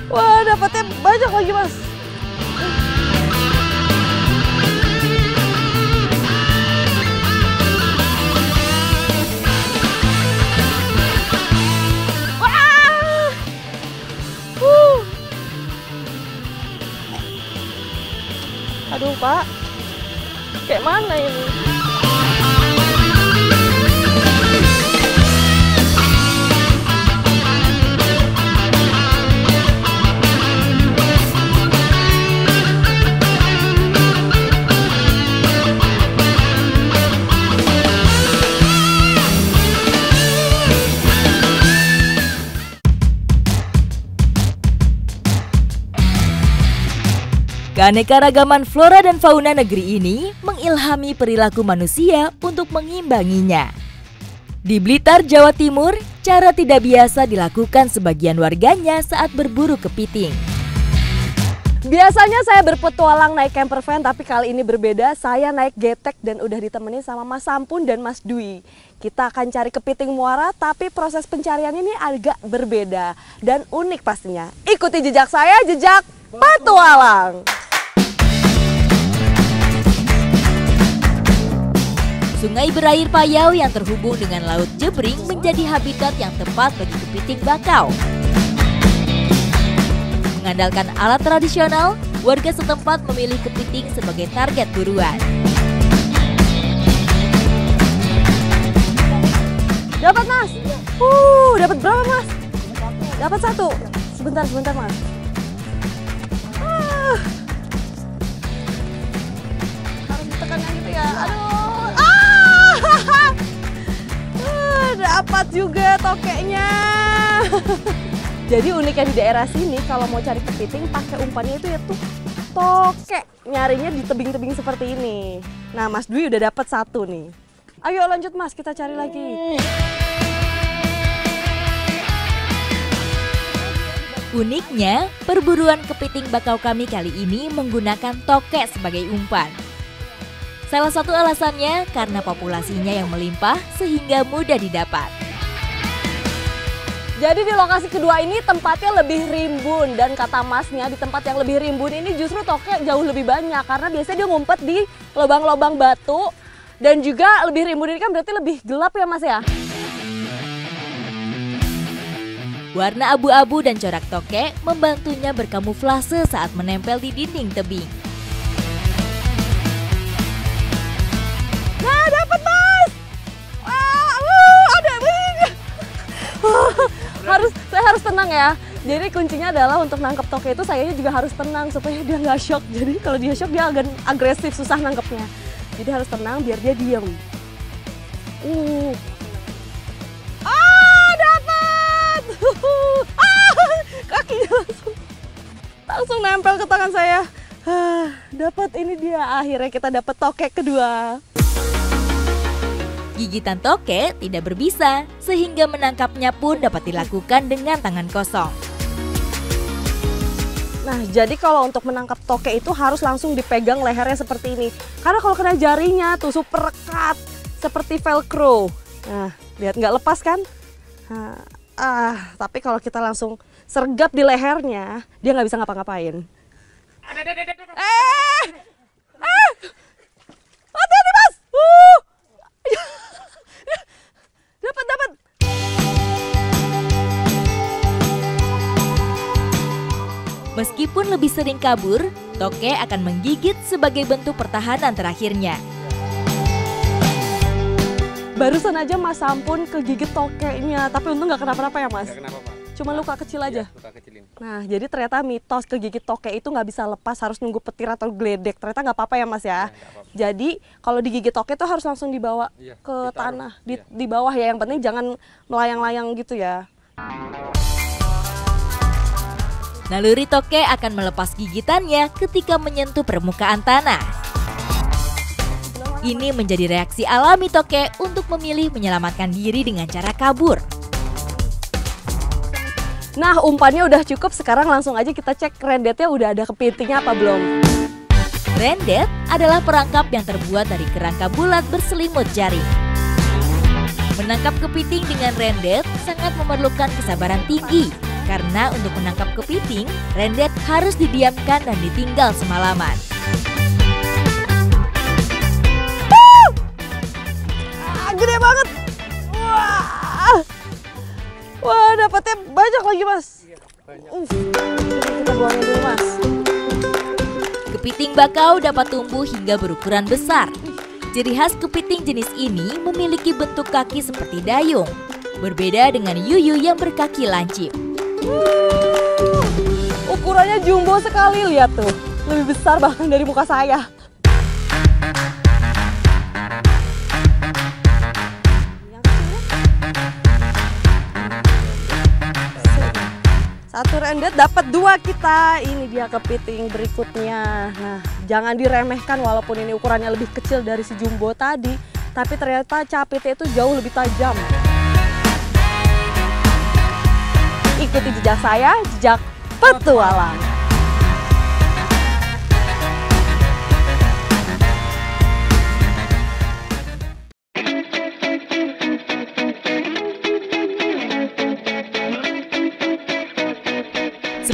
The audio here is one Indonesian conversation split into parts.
Wah, dapatnya banyak lagi, Mas. Wah! Aduh, Pak. Kayak mana ini? Keanekaragaman flora dan fauna negeri ini mengilhami perilaku manusia untuk mengimbanginya. Di Blitar, Jawa Timur, cara tidak biasa dilakukan sebagian warganya saat berburu kepiting. Biasanya saya berpetualang naik camper van, tapi kali ini berbeda. Saya naik getek dan udah ditemani sama Mas Sampun dan Mas Dwi. Kita akan cari kepiting muara, tapi proses pencarian ini agak berbeda dan unik pastinya. Ikuti jejak saya, jejak petualang. Sungai berair Payau yang terhubung dengan Laut Jebring menjadi habitat yang tepat bagi kepiting bakau. Mengandalkan alat tradisional, warga setempat memilih kepiting sebagai target buruan. Dapat, Mas. Dapat berapa, Mas? Dapat 1. Sebentar, Mas. Harus ditekan yang gitu ya. Aduh. Dapat juga tokeknya. Jadi uniknya di daerah sini kalau mau cari kepiting pakai umpannya itu ya tuh tokek. Nyarinya di tebing-tebing seperti ini. Nah, Mas Dwi udah dapat 1 nih. Ayo lanjut, Mas, kita cari lagi. Uniknya, perburuan kepiting bakau kami kali ini menggunakan tokek sebagai umpan. Salah satu alasannya karena populasinya yang melimpah sehingga mudah didapat. Jadi di lokasi kedua ini tempatnya lebih rimbun dan kata Masnya di tempat yang lebih rimbun ini justru tokek jauh lebih banyak karena biasanya dia ngumpet di lubang-lubang batu dan juga lebih rimbun ini kan berarti lebih gelap ya, Mas ya? Warna abu-abu dan corak tokek membantunya berkamuflase saat menempel di dinding tebing. Nah, dapat, Mas. Saya harus tenang ya. Jadi kuncinya adalah untuk nangkep tokek itu sayanya juga harus tenang supaya dia nggak shock. Jadi kalau dia shock dia agak agresif, susah nangkepnya. Jadi harus tenang biar dia diem. Dapat. Kakinya langsung nempel ke tangan saya. Dapat, ini dia akhirnya kita dapat tokek kedua. Gigitan tokek tidak berbisa, sehingga menangkapnya pun dapat dilakukan dengan tangan kosong. Nah, jadi kalau untuk menangkap tokek itu harus langsung dipegang lehernya seperti ini. Karena kalau kena jarinya tuh super rekat, seperti velcro. Nah, lihat nggak lepas kan? Tapi kalau kita langsung sergap di lehernya, dia nggak bisa ngapa-ngapain. Hati-hati, Mas! Dapat. Meskipun lebih sering kabur, tokek akan menggigit sebagai bentuk pertahanan terakhirnya. Barusan aja Mas Sampun kegigit tokeknya, tapi untung nggak kenapa-napa ya, Mas? Nggak kenapa, Pak. Cuma luka kecil aja? Iya, luka kecil ini. Nah, jadi ternyata mitos kegigit tokek itu nggak bisa lepas, harus nunggu petir atau geledek. Ternyata nggak apa-apa ya, Mas ya? Apa-apa. Jadi kalau digigit tokek itu harus langsung dibawa ke ditaruh. tanah, Iya. di bawah ya. Yang penting jangan melayang-layang gitu ya. Naluri tokek akan melepas gigitannya ketika menyentuh permukaan tanah. Ini menjadi reaksi alami tokek untuk memilih menyelamatkan diri dengan cara kabur. Nah, umpannya udah cukup, sekarang langsung aja kita cek rendetnya udah ada kepitingnya apa belum. Rendet adalah perangkap yang terbuat dari kerangka bulat berselimut jaring. Menangkap kepiting dengan rendet sangat memerlukan kesabaran tinggi Karena untuk menangkap kepiting, rendet harus didiamkan dan ditinggal semalaman. Gede banget. Wah, dapatnya banyak lagi, Mas. Kita buangin dulu, Mas. Kepiting bakau dapat tumbuh hingga berukuran besar. Ciri khas kepiting jenis ini memiliki bentuk kaki seperti dayung. Berbeda dengan yuyu yang berkaki lancip. Ukurannya jumbo sekali, lihat tuh. Lebih besar bahkan dari muka saya. Satu rendet dapat 2 kita. Ini dia kepiting berikutnya. Nah, jangan diremehkan walaupun ini ukurannya lebih kecil dari si jumbo tadi. Tapi ternyata capitnya itu jauh lebih tajam. Ikuti jejak saya, jejak petualang.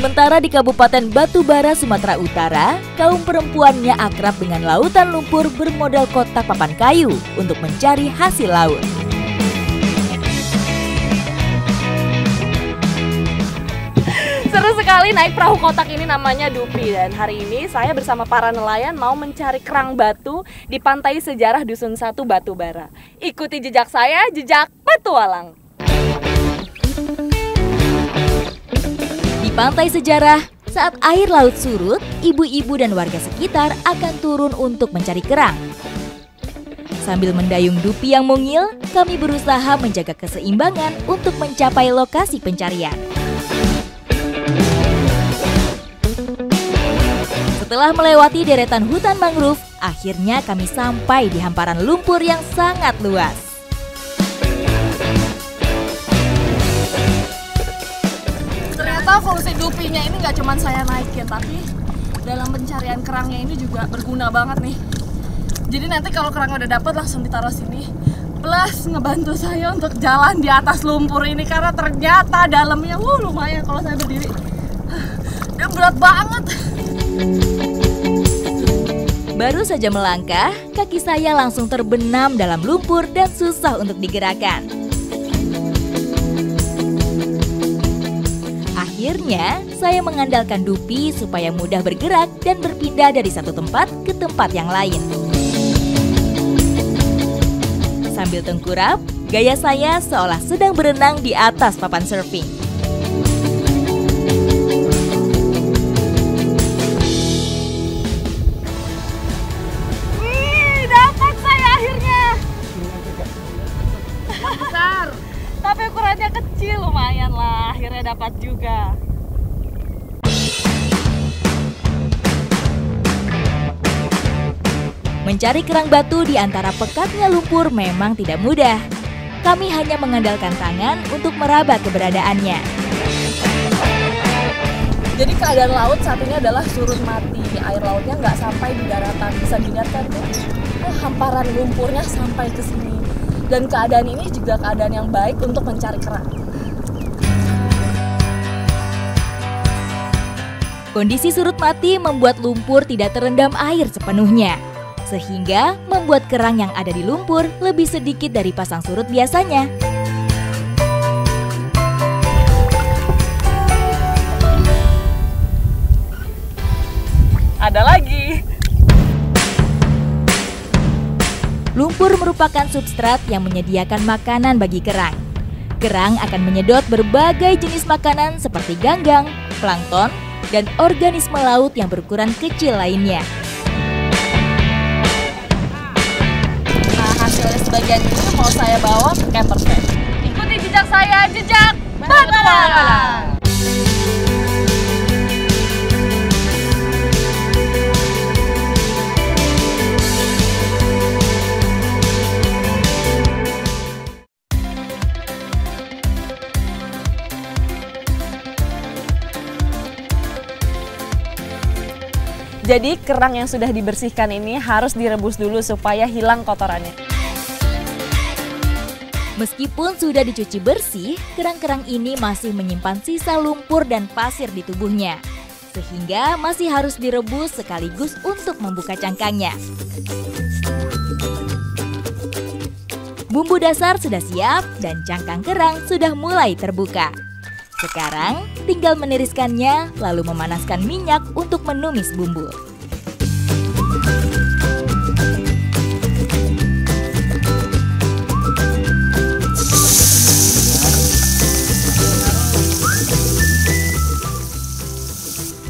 Sementara di Kabupaten Batubara, Sumatera Utara, kaum perempuannya akrab dengan lautan lumpur bermodal kotak papan kayu untuk mencari hasil laut. Seru sekali naik perahu kotak ini, namanya Dupi. Dan hari ini saya bersama para nelayan mau mencari kerang batu di pantai sejarah Dusun 1 Batubara. Ikuti jejak saya, jejak petualang. Di pantai sejarah, saat air laut surut, ibu-ibu dan warga sekitar akan turun untuk mencari kerang. Sambil mendayung Dupi yang mungil, kami berusaha menjaga keseimbangan untuk mencapai lokasi pencarian. Setelah melewati deretan hutan mangrove, akhirnya kami sampai di hamparan lumpur yang sangat luas. Ternyata fungsi Dupinya ini nggak cuma saya naikin, tapi dalam pencarian kerangnya ini juga berguna banget nih. Jadi nanti kalau kerangnya udah dapet langsung ditaruh sini. Plus ngebantu saya untuk jalan di atas lumpur ini karena ternyata dalamnya lumayan kalau saya berdiri. Dan berat banget. Baru saja melangkah, kaki saya langsung terbenam dalam lumpur dan susah untuk digerakkan. Akhirnya, saya mengandalkan Dupi supaya mudah bergerak dan berpindah dari satu tempat ke tempat yang lain. Sambil tengkurap, gaya saya seolah sedang berenang di atas papan surfing. Tapi ukurannya kecil, lumayan lah, akhirnya dapat juga. Mencari kerang batu di antara pekatnya lumpur memang tidak mudah. Kami hanya mengandalkan tangan untuk meraba keberadaannya. Jadi keadaan laut saat ini adalah surut mati. Air lautnya nggak sampai di daratan. Bisa dilihat kan tuh, hamparan lumpurnya sampai ke sini. Dan keadaan ini juga keadaan yang baik untuk mencari kerang. Kondisi surut mati membuat lumpur tidak terendam air sepenuhnya, sehingga membuat kerang yang ada di lumpur lebih sedikit dari pasang surut biasanya. Ada lagi. Lumpur merupakan substrat yang menyediakan makanan bagi kerang. Kerang akan menyedot berbagai jenis makanan seperti ganggang, plankton, dan organisme laut yang berukuran kecil lainnya. Nah, hasilnya sebagian ini mau saya bawa ke camper van. Ikuti jejak saya, jejak petualang. Jadi kerang yang sudah dibersihkan ini harus direbus dulu supaya hilang kotorannya. Meskipun sudah dicuci bersih, kerang-kerang ini masih menyimpan sisa lumpur dan pasir di tubuhnya. Sehingga masih harus direbus sekaligus untuk membuka cangkangnya. Bumbu dasar sudah siap dan cangkang kerang sudah mulai terbuka. Sekarang tinggal meniriskannya lalu memanaskan minyak untuk menumis bumbu.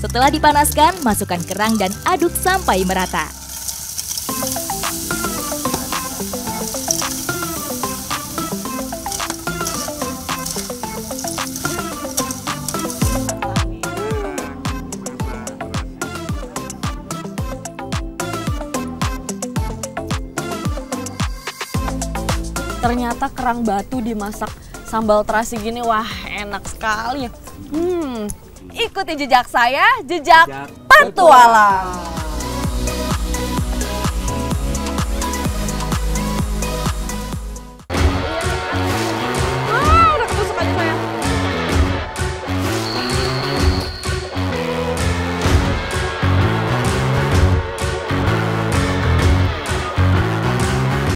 Setelah dipanaskan, masukkan kerang dan aduk sampai merata. Ternyata kerang batu dimasak sambal terasi gini, wah enak sekali. Ikuti jejak saya, jejak petualang.